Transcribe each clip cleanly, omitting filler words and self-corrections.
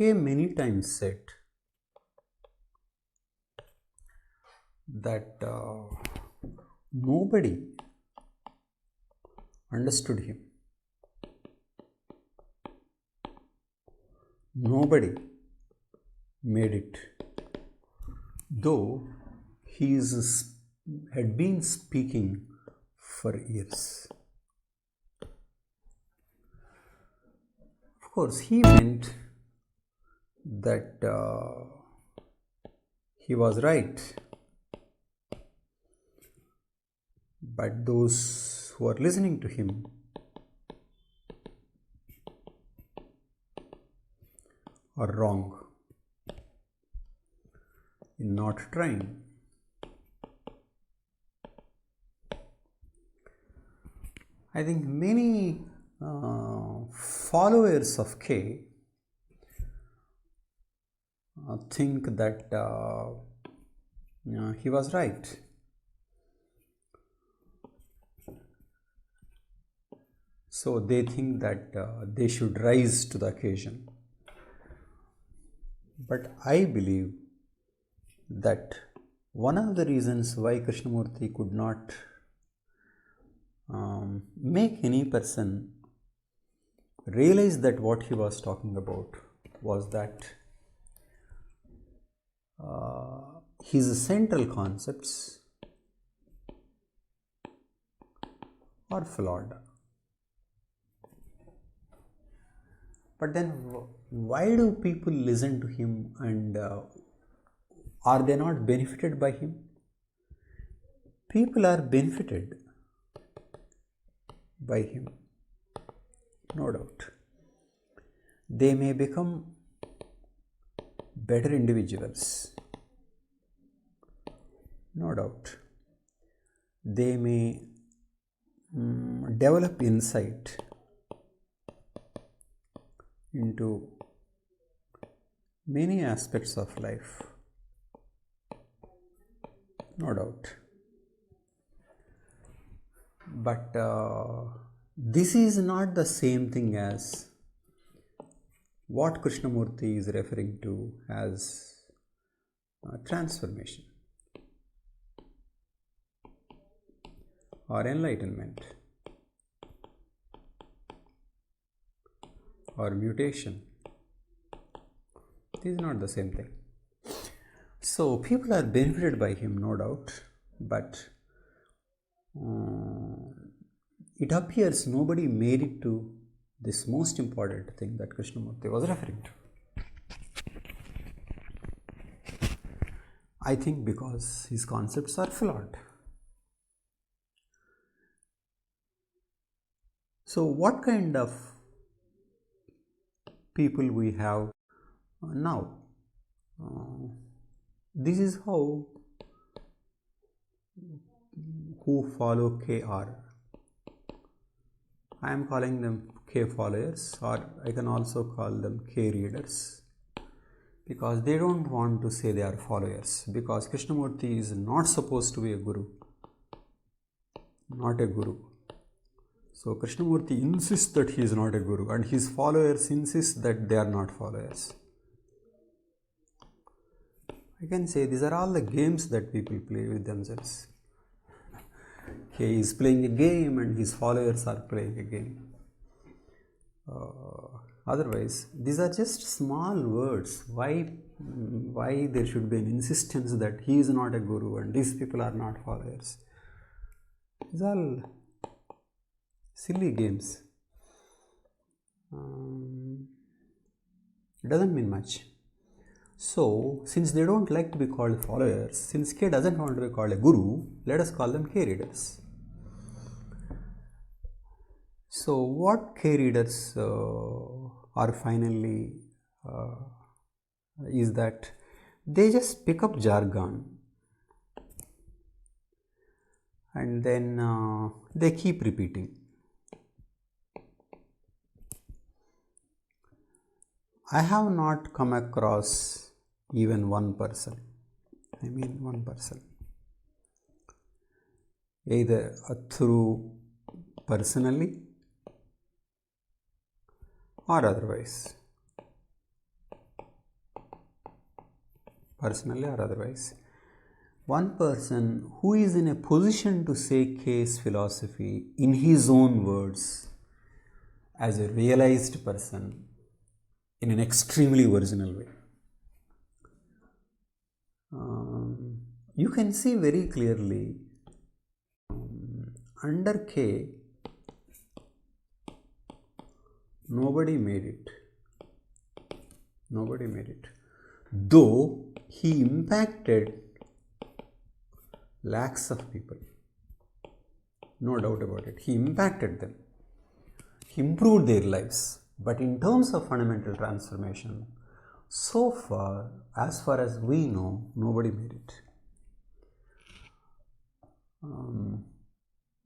K many times said that nobody understood him. Nobody made it, though he had been speaking for years. Of course, he meant that he was right, but those who are listening to him are wrong in not trying. I think many followers of K think that he was right. So they think that they should rise to the occasion. But I believe that one of the reasons why Krishnamurti could not make any person realize that what he was talking about was that his central concepts are flawed. But then why do people listen to him, and are they not benefited by him? People are benefited by him, no doubt. They may become better individuals, no doubt. They may develop insight into many aspects of life, no doubt. But this is not the same thing as what Krishnamurti is referring to as transformation or enlightenment or mutation. This is not the same thing. So people are benefited by him, no doubt, but it appears nobody made it to this most important thing that Krishnamurti was referring to. I think because his concepts are flawed. So what kind of people we have now? This is how who follow K are. I am calling them K followers, or I can also call them K readers, because they don't want to say they are followers, because Krishnamurti is not supposed to be a guru, not a guru. So Krishnamurti insists that he is not a guru, and his followers insist that they are not followers. I can say these are all the games that people play with themselves. He is playing a game and his followers are playing a game. Otherwise, these are just small words. Why there should be an insistence that he is not a guru and these people are not followers? These are all silly games. It doesn't mean much. So, since they don't like to be called followers, since K doesn't want to be called a guru, let us call them K readers. So, what K readers are finally is that they just pick up jargon and then they keep repeating. I have not come across even one person, either through personally or otherwise, personally or otherwise. One person who is in a position to say K's philosophy in his own words as a realized person in an extremely original way. You can see very clearly under K, nobody made it. Nobody made it. Though he impacted lakhs of people. No doubt about it. He impacted them. He improved their lives. But in terms of fundamental transformation, so far, as far as we know, nobody made it.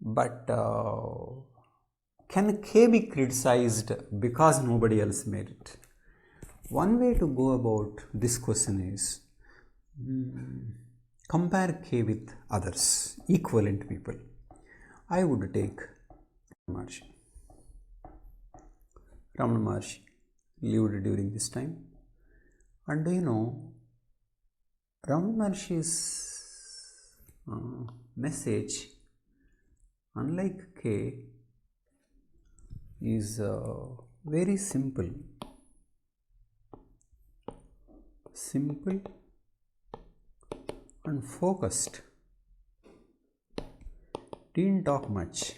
But can K be criticized because nobody else made it? One way to go about this question is compare K with others, equivalent people. I would take Ramana Maharshi. Ramana Maharshi lived during this time. And do you know, Ramana Maharshi's message, unlike K, is very simple. Simple and focused. Didn't talk much.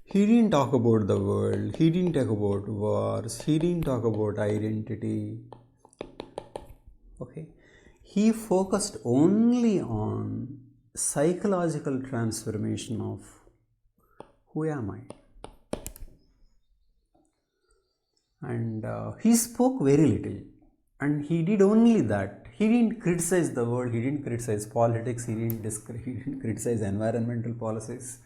He didn't talk about the world, he didn't talk about wars, he didn't talk about identity. Okay. He focused only on psychological transformation of who am I? And he spoke very little, and he did only that. He didn't criticize the world, he didn't criticize politics, he didn't criticize environmental policies.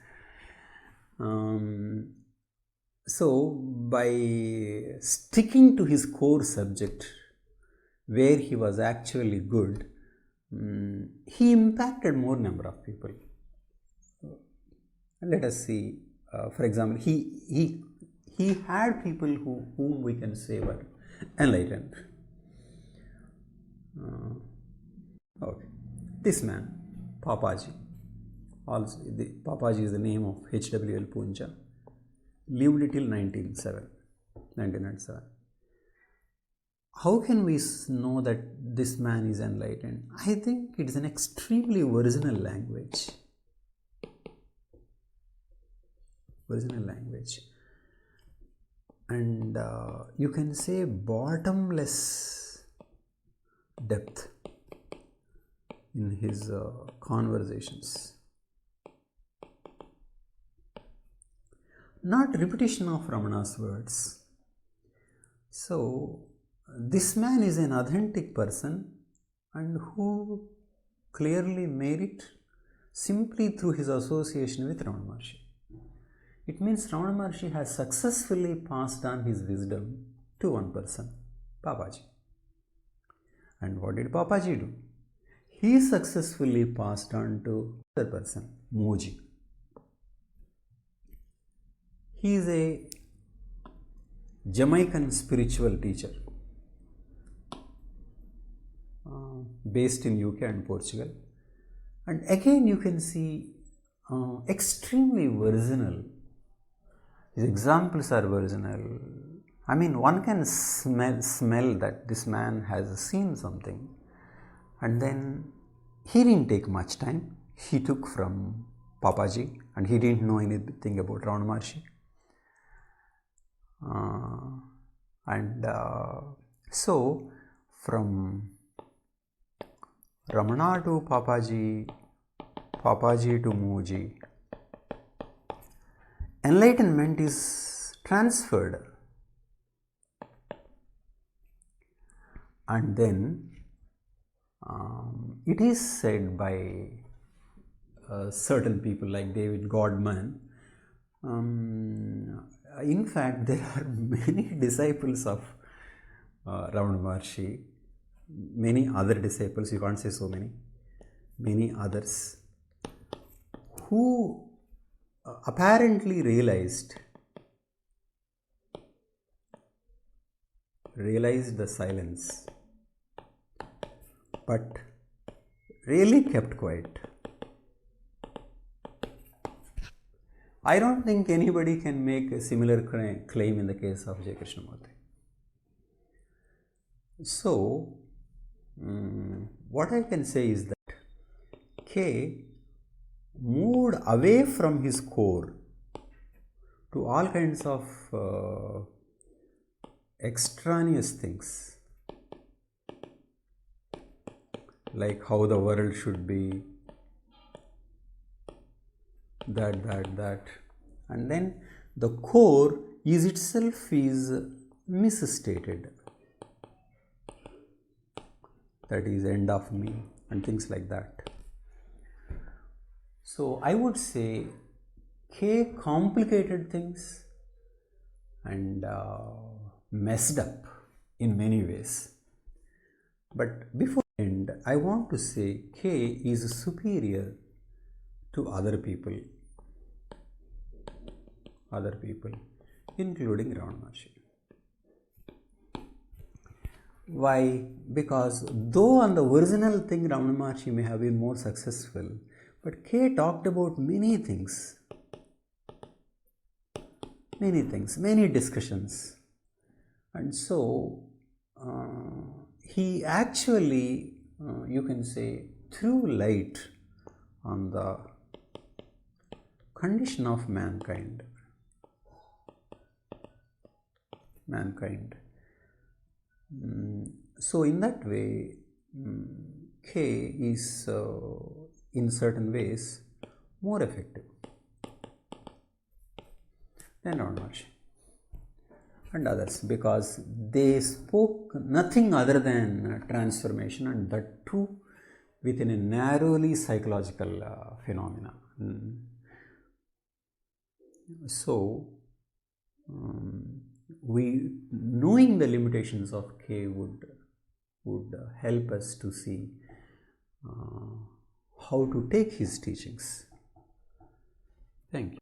So by sticking to his core subject, where he was actually good, he impacted more number of people. Let us see, for example, he had people whom we can say were enlightened. Okay, this man, Papaji, also Papaji is the name of H.W.L. Punja, lived till 1997. How can we know that this man is enlightened? I think it is an extremely original language. And you can say bottomless depth in his conversations. Not repetition of Ramana's words. So this man is an authentic person and who clearly made it simply through his association with Ramana Maharshi. It means Ramana Maharshi has successfully passed on his wisdom to one person, Papaji. And what did Papaji do? He successfully passed on to another person, Moji. He is a Jamaican spiritual teacher based in UK and Portugal. And again you can see extremely original. His examples are original. I mean, one can smell that this man has seen something. And then he didn't take much time. He took from Papaji and he didn't know anything about Ramana Maharshi. So from Ramana to Papaji, Papaji to Moji, enlightenment is transferred. And then it is said by certain people like David Godman. In fact, there are many disciples of Ramana Maharshi, many other disciples, you can't say so many others, who apparently realized realized the silence, but really kept quiet. I don't think anybody can make a similar claim in the case of J. Krishnamurti. So, what I can say is that K moved away from his core to all kinds of extraneous things, like how the world should be, that, and then the core is itself is misstated, that is end of me and things like that. So I would say K complicated things and messed up in many ways, but before end I want to say K is superior to other people, including Ramana Maharshi. Why? Because though on the original thing Ramana Maharshi may have been more successful, but K talked about many things, many discussions, and so he actually, you can say, threw light on the condition of mankind. So in that way, K is in certain ways more effective than Ramana Maharshi and others, because they spoke nothing other than transformation, and that too within a narrowly psychological phenomena. So we knowing the limitations of K would help us to see how to take his teachings. Thank you.